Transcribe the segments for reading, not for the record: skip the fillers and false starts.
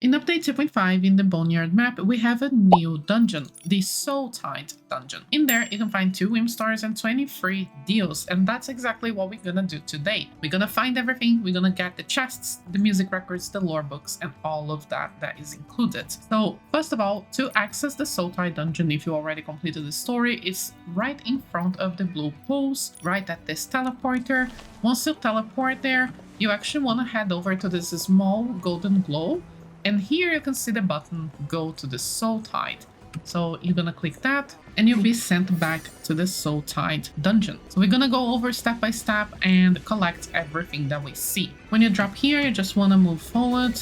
In update 2.5 in the Boneyard map, we have a new dungeon, the Soul Tide dungeon. In there, you can find 2 whimstars and 23 deals, and that's exactly what we're gonna do today. We're gonna find everything, we're gonna get the chests, the music records, the lore books, and all of that is included. So, first of all, to access the Soul Tide dungeon, if you already completed the story, it's right in front of the blue pools, right at this teleporter. Once you teleport there, you actually want to head over to this small golden glow. And here you can see the button, go to the Soul Tide. So you're gonna click that and you'll be sent back to the Soul Tide dungeon. So we're gonna go over step by step and collect everything that we see. When you drop here, you just wanna move forward.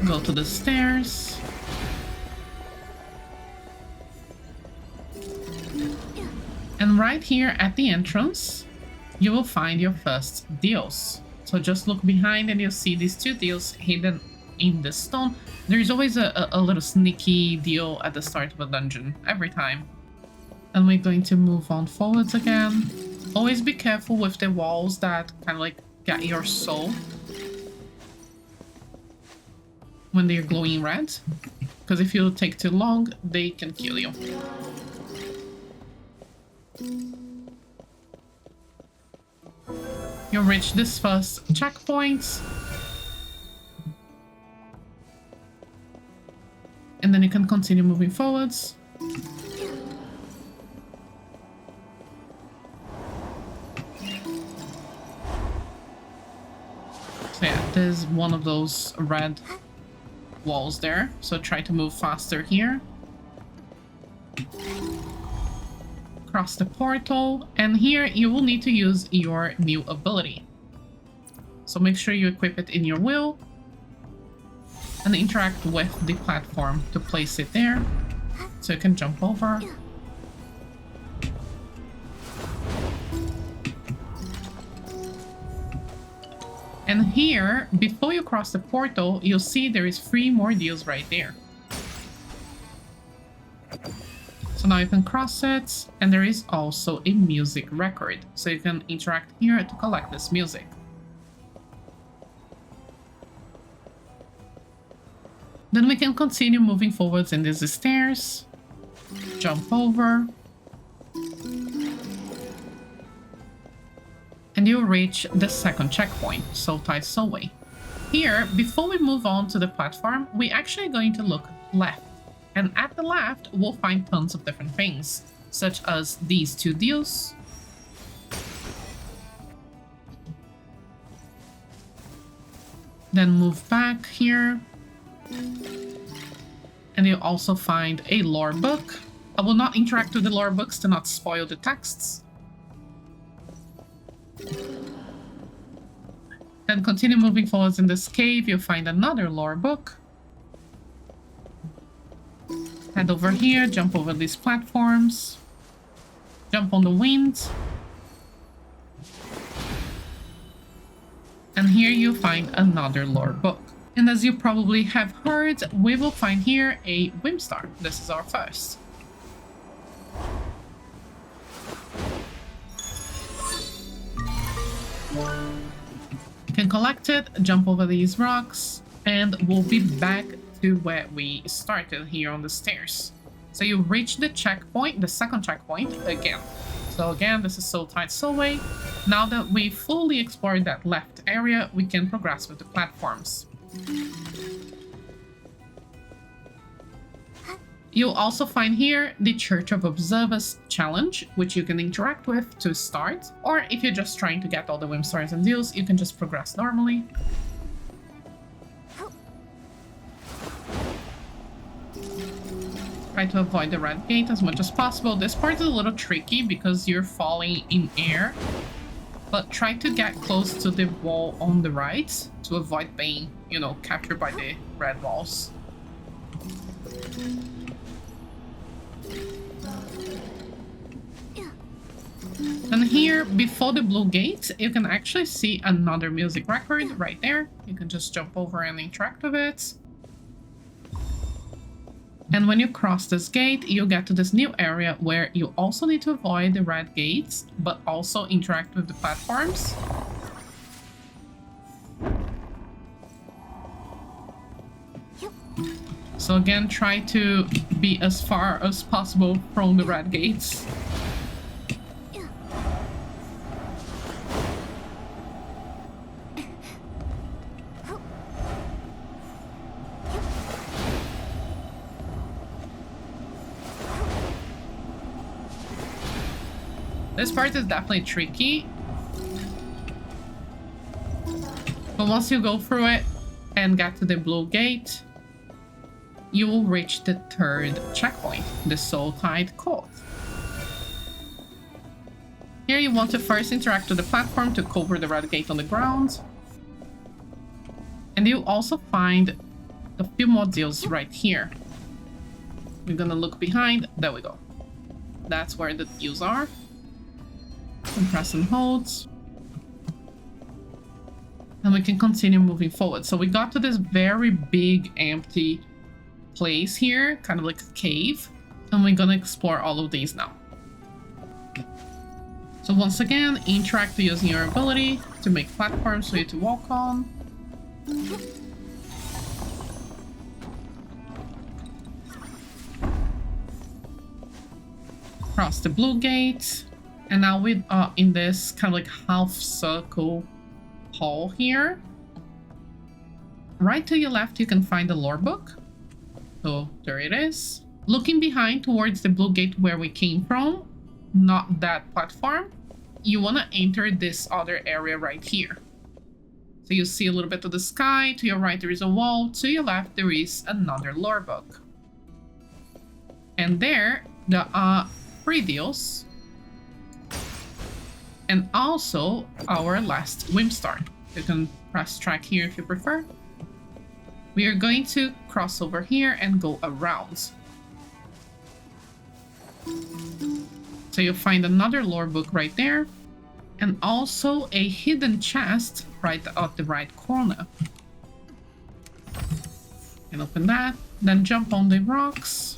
Go to the stairs. And right here at the entrance, you will find your first deals. So just look behind and you'll see these 2 deals hidden in the stone. There's always a little sneaky deal at the start of a dungeon, every time. And we're going to move on forwards again. Always be careful with the walls that kind of like get your soul when they're glowing red. Because if you take too long, they can kill you. You'll reach this first checkpoint. And then you can continue moving forwards. So yeah, there's one of those red walls there. So try to move faster here. Cross the portal, and here you will need to use your new ability. So make sure you equip it in your wheel and interact with the platform to place it there so you can jump over. And here, before you cross the portal, you'll see there is 3 more deals right there. So now you can cross it, and there is also a music record. So you can interact here to collect this music. Then we can continue moving forwards in these stairs. Jump over. And you'll reach the second checkpoint, Soul Tide Soulway. Here, before we move on to the platform, we're actually going to look left. And at the left, we'll find tons of different things, such as these 2 deals. Then move back here. And you'll also find a lore book. I will not interact with the lore books to not spoil the texts. Then continue moving forwards in this cave, you'll find another lore book. Head over here, jump over these platforms, jump on the wind. And here you find another lore book. And as you probably have heard, we will find here a whimstar. This is our first. You can collect it, jump over these rocks, and we'll be back to where we started here on the stairs. So you reach the checkpoint, the second checkpoint again. So again, this is Soul Tide Soulway. Now that we fully explored that left area, we can progress with the platforms. You'll also find here the Church of Observers challenge, which you can interact with to start, or if you're just trying to get all the whimstars and deals, you can just progress normally. Try to avoid the red gate as much as possible. This part is a little tricky because you're falling in air, but try to get close to the wall on the right to avoid being, you know, captured by the red walls. And here, before the blue gate, you can actually see another music record right there. You can just jump over and interact with it. And when you cross this gate, you get to this new area where you also need to avoid the red gates, but also interact with the platforms. So again, try to be as far as possible from the red gates. This part is definitely tricky. But once you go through it and get to the blue gate, you will reach the third checkpoint, the Soul Tide Court. Here you want to first interact with the platform to cover the red gate on the ground. And you also find a few more deals right here. We're gonna look behind. There we go. That's where the deals are. And press and hold. And we can continue moving forward. So we got to this very big empty place here, kind of like a cave. And we're gonna explore all of these now. So once again, interact using your ability to make platforms for you to walk on. Cross the blue gate. And now we are in this kind of like half circle hall here. Right to your left, you can find the lore book. So there it is. Looking behind towards the blue gate where we came from, not that platform, you want to enter this other area right here. So you see a little bit of the sky. To your right, there is a wall. To your left, there is another lore book. And there are 3 deals. And also our last whimstar. You can press track here if you prefer. We are going to cross over here and go around. So you'll find another lore book right there. And also a hidden chest right at the right corner. And open that. Then jump on the rocks.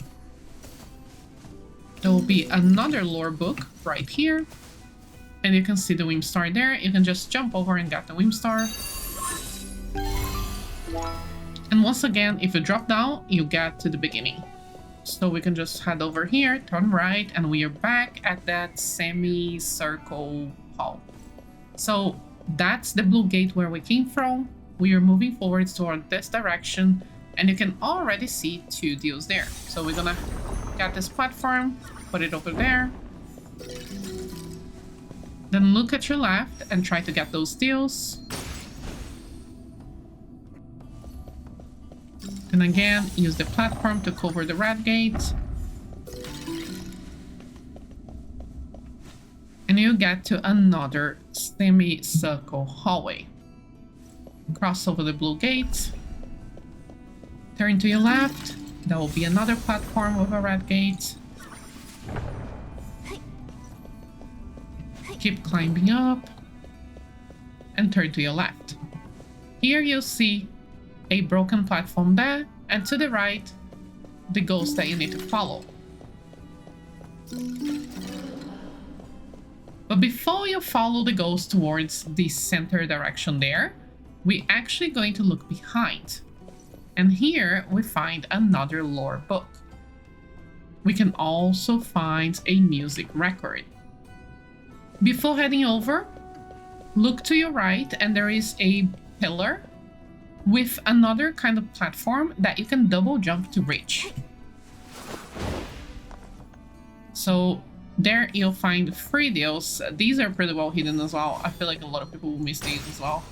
There will be another lore book right here. And you can see the whimstar there. You can just jump over and get the whimstar. And once again, if you drop down, you get to the beginning. So we can just head over here, turn right, and we are back at that semi-circle hall. So that's the blue gate where we came from. We are moving forward toward this direction, and you can already see 2 deals there. So we're gonna get this platform, put it over there. Then look at your left and try to get those deals. And again, use the platform to cover the red gate. And you get to another semi-circle hallway. Cross over the blue gate. Turn to your left. There will be another platform with a red gate. Keep climbing up and turn to your left. Here you'll see a broken platform there, and to the right, the ghost that you need to follow. But before you follow the ghost towards the center direction there, we're actually going to look behind. And here we find another lore book. We can also find a music record. Before heading over, look to your right and there is a pillar with another kind of platform that you can double jump to reach. So there you'll find 3 deals. These are pretty well hidden as well. I feel like a lot of people will miss these as well.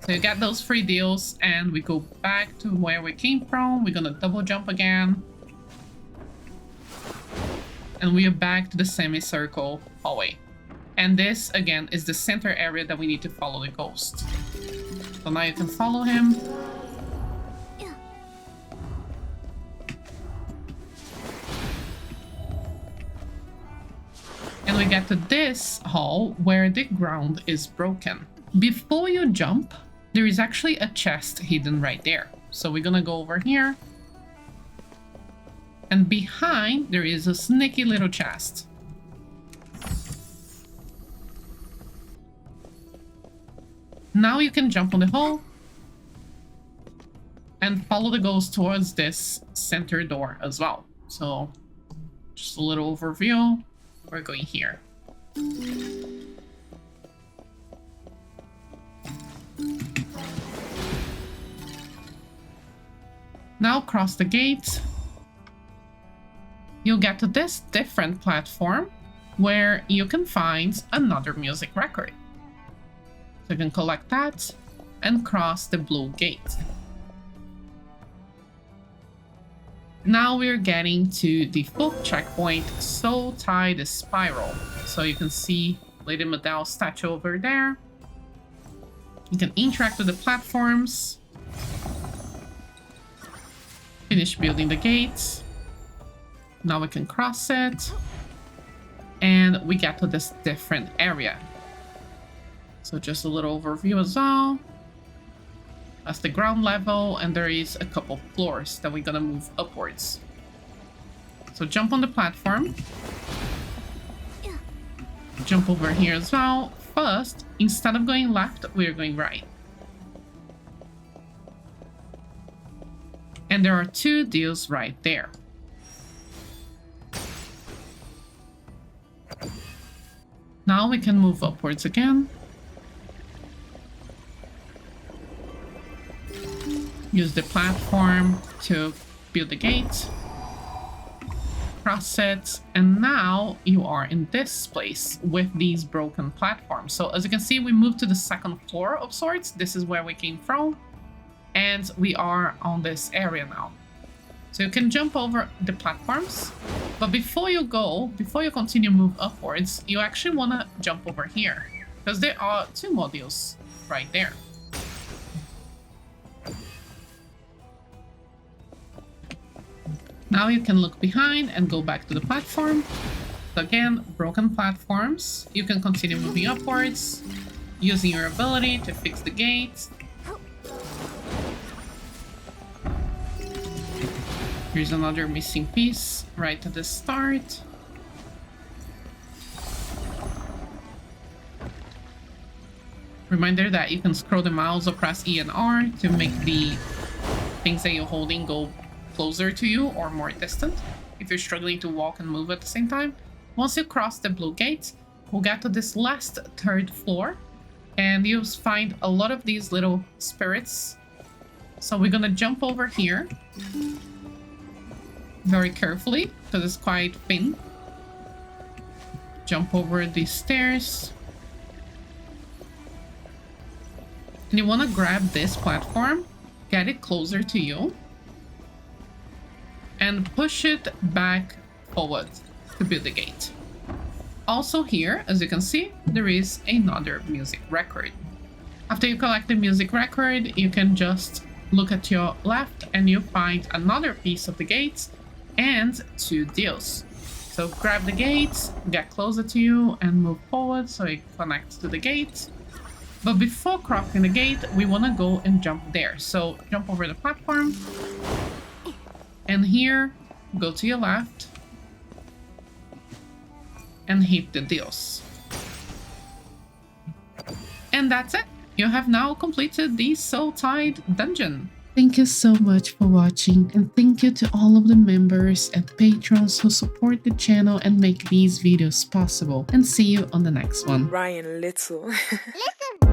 So you get those 3 deals and we go back to where we came from. We're gonna double jump again. And we are back to the semicircle hallway. And this, again, is the center area that we need to follow the ghost. So now you can follow him. And we get to this hall where the ground is broken. Before you jump, there is actually a chest hidden right there. So we're gonna go over here. And behind, there is a sneaky little chest. Now you can jump on the hole. And follow the ghost towards this center door as well. So just a little overview. We're going here. Now cross the gate. You'll get to this different platform where you can find another music record. So you can collect that and cross the blue gate. Now we're getting to the fourth checkpoint, Soul Tide Spiral. So you can see Lady Medel's statue over there. You can interact with the platforms. Finish building the gates. Now we can cross it. And we get to this different area. So just a little overview as well. That's the ground level, and there is a couple floors that we're gonna move upwards. So jump on the platform. Jump over here as well. First, instead of going left, we're going right. And there are 2 deals right there. Now we can move upwards again. Use the platform to build the gate. Cross it. And now you are in this place with these broken platforms. So as you can see, we moved to the 2nd floor of sorts. This is where we came from. And we are on this area now. So you can jump over the platforms. But before you continue move upwards, you actually want to jump over here. Because there are 2 modules right there. Now you can look behind and go back to the platform. So again, broken platforms. You can continue moving upwards, using your ability to fix the gate. Here's another missing piece right at the start. Reminder that you can scroll the mouse or press E and R to make the things that you're holding go closer to you or more distant if you're struggling to walk and move at the same time. Once you cross the blue gate, we'll get to this last 3rd floor and you'll find a lot of these little spirits. So we're gonna jump over here very carefully because it's quite thin. Jump over these stairs. And you want to grab this platform, get it closer to you, and push it back forward to build the gate. Also here, as you can see, there is another music record. After you collect the music record, you can just look at your left and you find another piece of the gates and 2 deals. So grab the gates, get closer to you and move forward so it connects to the gate. But before crossing the gate, we want to go and jump there. So jump over the platform. And here, go to your left. And hit the deals. And that's it. You have now completed the Soul Tide dungeon. Thank you so much for watching, and thank you to all of the members and patrons who support the channel and make these videos possible. And see you on the next one. Ryan Little. Listen.